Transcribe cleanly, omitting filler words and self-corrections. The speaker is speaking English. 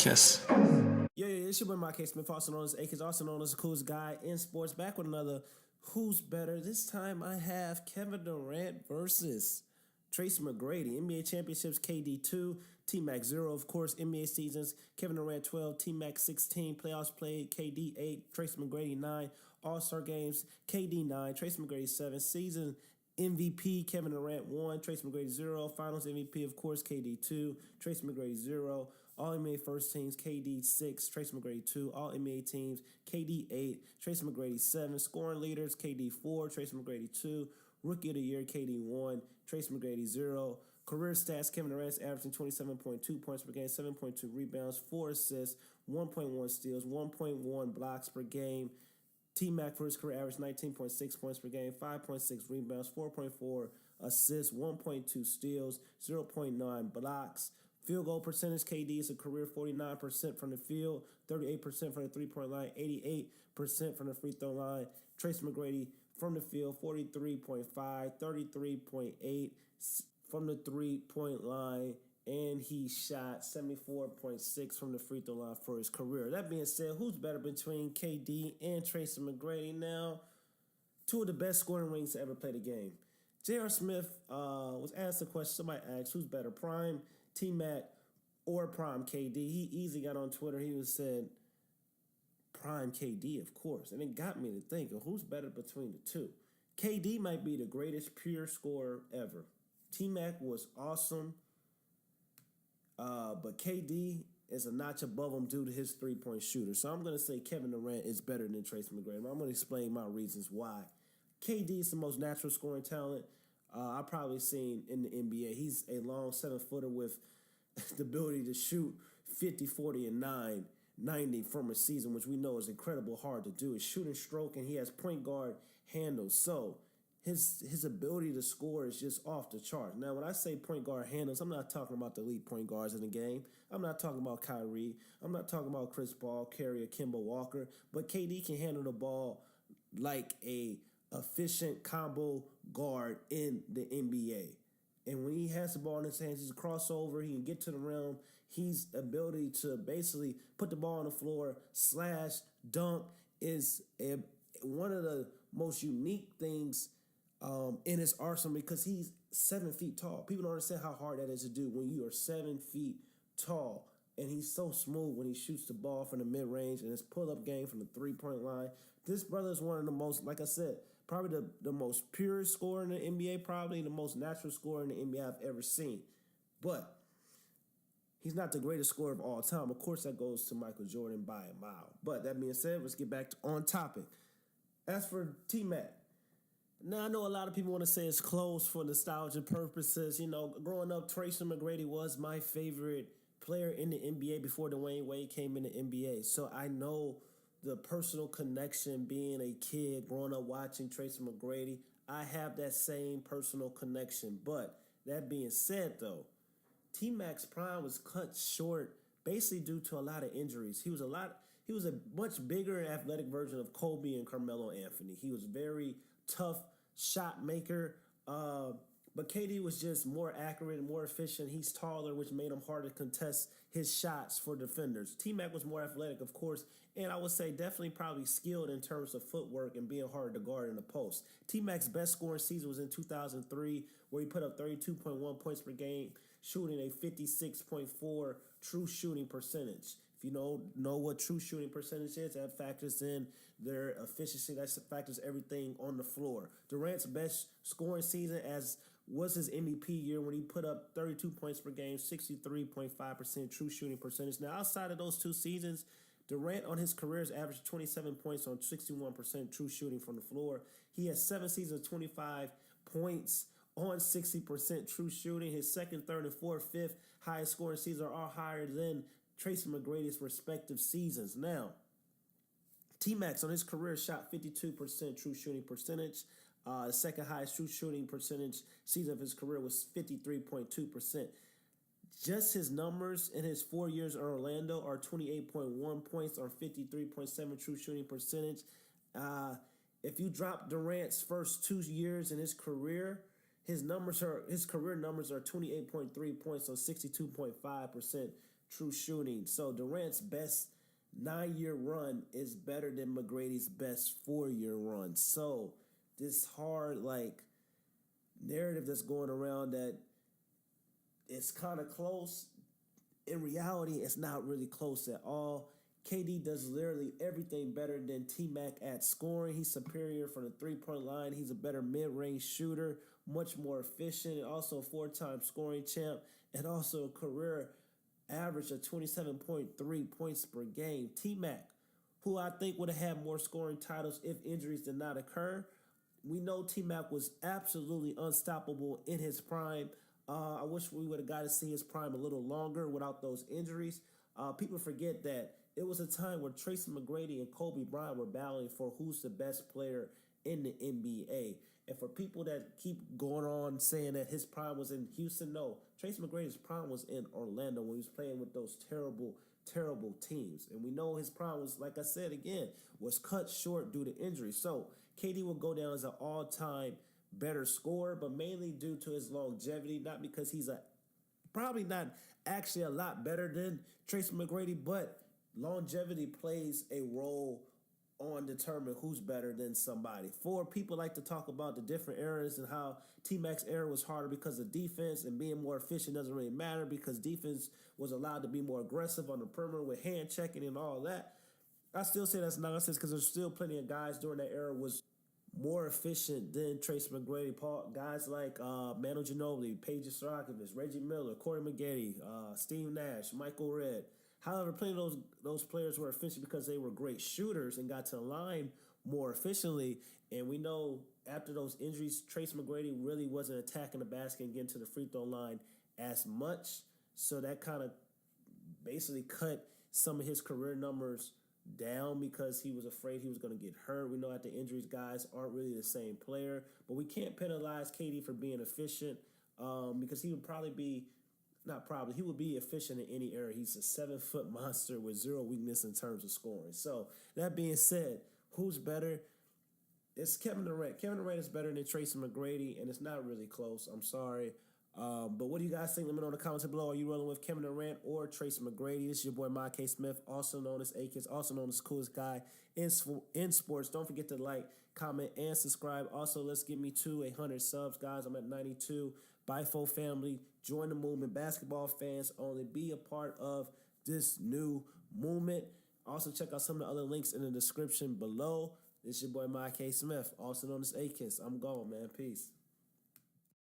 Marcus. Yeah, it's your boy Marcus Smith, also known as Akins, also known as the coolest guy in sports. Back with another Who's Better. This time I have Kevin Durant versus Tracy McGrady. NBA championships, KD 2, TMAC 0, of course, NBA seasons, Kevin Durant 12, TMAC 16, playoffs played, KD 8, Tracy McGrady 9, All-Star games, KD 9, Tracy McGrady 7, season MVP, Kevin Durant 1, Tracy McGrady 0, Finals MVP, of course, KD 2, Tracy McGrady 0, All-NBA first teams, KD 6, Tracy McGrady 2, All-NBA teams, KD 8, Tracy McGrady 7, scoring leaders, KD 4, Tracy McGrady 2, Rookie of the Year, KD 1, Tracy McGrady 0, career stats, Kevin Durant's averaging 27.2 points per game, 7.2 rebounds, 4 assists, 1.1 steals, 1.1 blocks per game. TMAC for his career averaged 19.6 points per game, 5.6 rebounds, 4.4 assists, 1.2 steals, 0.9 blocks. Field goal percentage, KD is a career 49% from the field, 38% from the three-point line, 88% from the free throw line. Tracy McGrady from the field, 43.5, 33.8 from the three-point line, and he shot 74.6 from the free throw line for his career. That being said, who's better between KD and Tracy McGrady? Now, two of the best scoring wings to ever play the game. J.R. Smith was asked a question. Somebody asked, who's better, Prime TMAC or Prime KD? He easily got on Twitter. He was said, Prime KD, of course. And it got me to think of who's better between the two. KD might be the greatest pure scorer ever. TMAC was awesome. But KD is a notch above him due to his three-point shooter. So I'm going to say Kevin Durant is better than Tracy McGrady. I'm going to explain my reasons why. KD is the most natural scoring talent I've probably seen in the NBA. He's a long 7-footer with the ability to shoot 50, 40, and 90 from a season, which we know is incredible hard to do. His shooting stroke, and he has point guard handles. So his ability to score is just off the charts. Now, when I say point guard handles, I'm not talking about the elite point guards in the game. I'm not talking about Kyrie. I'm not talking about Chris Paul, Curry, or Kemba Walker. But KD can handle the ball like a efficient combo guard in the NBA. And when he has the ball in his hands, he's a crossover. He can get to the rim. He's ability to basically put the ball on the floor, slash, dunk is one of the most unique things in his arsenal because he's 7 feet tall. People don't understand how hard that is to do when you are 7 feet tall. And he's so smooth when he shoots the ball from the mid-range and his pull-up game from the three-point line. This brother is one of the most, like I said, probably the most pure scorer in the NBA, probably the most natural scorer in the NBA I've ever seen. But he's not the greatest scorer of all time. Of course, that goes to Michael Jordan by a mile. But that being said, let's get back on topic. As for T-Mac, now, I know a lot of people want to say it's close for nostalgia purposes. You know, growing up, Tracy McGrady was my favorite player in the NBA before Dwayne Wade came in the NBA. So I know the personal connection being a kid, growing up watching Tracy McGrady. I have that same personal connection. But that being said, though, T-Mac's prime was cut short basically due to a lot of injuries. He was a much bigger and athletic version of Kobe and Carmelo Anthony. He was very tough shot maker, but KD was just more accurate and more efficient. He's taller, which made him hard to contest his shots for defenders. T-Mac was more athletic, of course, and I would say definitely probably skilled in terms of footwork and being hard to guard in the post. T-Mac's best scoring season was in 2003, where he put up 32.1 points per game, shooting a 56.4 true shooting percentage. If you know what true shooting percentage is, that factors in their efficiency. That factors everything on the floor. Durant's best scoring season was his MVP year when he put up 32 points per game, 63.5% true shooting percentage. Now, outside of those two seasons, Durant on his career has averaged 27 points on 61% true shooting from the floor. He has 7 seasons of 25 points on 60% true shooting. His second, third, and fourth, fifth highest scoring seasons are all higher than Tracy McGrady's respective seasons. Now, T-Max on his career shot 52% true shooting percentage. Second highest true shooting percentage season of his career was 53.2%. Just his numbers in his 4 years in Orlando are 28.1 points on 53.7 true shooting percentage. If you drop Durant's first 2 years in his career, his career numbers are 28.3 points on 62.5% true shooting. So Durant's best 9-year run is better than McGrady's best 4-year run. So this hard narrative that's going around that it's kind of close. In reality, it's not really close at all. KD does literally everything better than TMAC at scoring. He's superior from the three-point line. He's a better mid-range shooter, much more efficient, also a 4-time scoring champ, and also a career average of 27.3 points per game. TMAC, who I think would have had more scoring titles if injuries did not occur. We know T-Mac was absolutely unstoppable in his prime. I wish we would have got to see his prime a little longer without those injuries. People forget that it was a time where Tracy McGrady and Kobe Bryant were battling for who's the best player in the NBA. And for people that keep going on saying that his prime was in Houston, no. Tracy McGrady's prime was in Orlando when he was playing with those terrible teams. And we know his prime was, like I said again, was cut short due to injury. So KD will go down as an all-time better scorer, but mainly due to his longevity, not because he's probably not actually a lot better than Tracy McGrady, but longevity plays a role on determine who's better than somebody. For people like to talk about the different eras and how T-Mac's era was harder because of defense and being more efficient doesn't really matter because defense was allowed to be more aggressive on the perimeter with hand checking and all that. I still say that's nonsense because there's still plenty of guys during that era was more efficient than Tracy McGrady. Guys like Manu Ginobili, Paige Stojakovic, Reggie Miller, Corey McGarry, Steve Nash, Michael Redd. However, plenty of those players were efficient because they were great shooters and got to the line more efficiently. And we know after those injuries, Tracy McGrady really wasn't attacking the basket and getting to the free throw line as much. So that kind of basically cut some of his career numbers down because he was afraid he was going to get hurt. We know after injuries, guys aren't really the same player. But we can't penalize KD for being efficient because he would probably be he would be efficient in any era. He's a 7-foot monster with zero weakness in terms of scoring. So that being said, who's better? It's Kevin Durant. Kevin Durant is better than Tracy McGrady, and it's not really close. I'm sorry. But what do you guys think? Let me know in the comments below. Are you rolling with Kevin Durant or Tracy McGrady? This is your boy, Mike K. Smith, also known as A-Kiss, also known as the coolest guy in sports. Don't forget to like, comment, and subscribe. Also, let's get me to 100 subs, guys. I'm at 92. Bifo family, join the movement. Basketball fans only. Be a part of this new movement. Also, check out some of the other links in the description below. This is your boy, Mike K. Smith, also known as A-Kiss. I'm gone, man. Peace.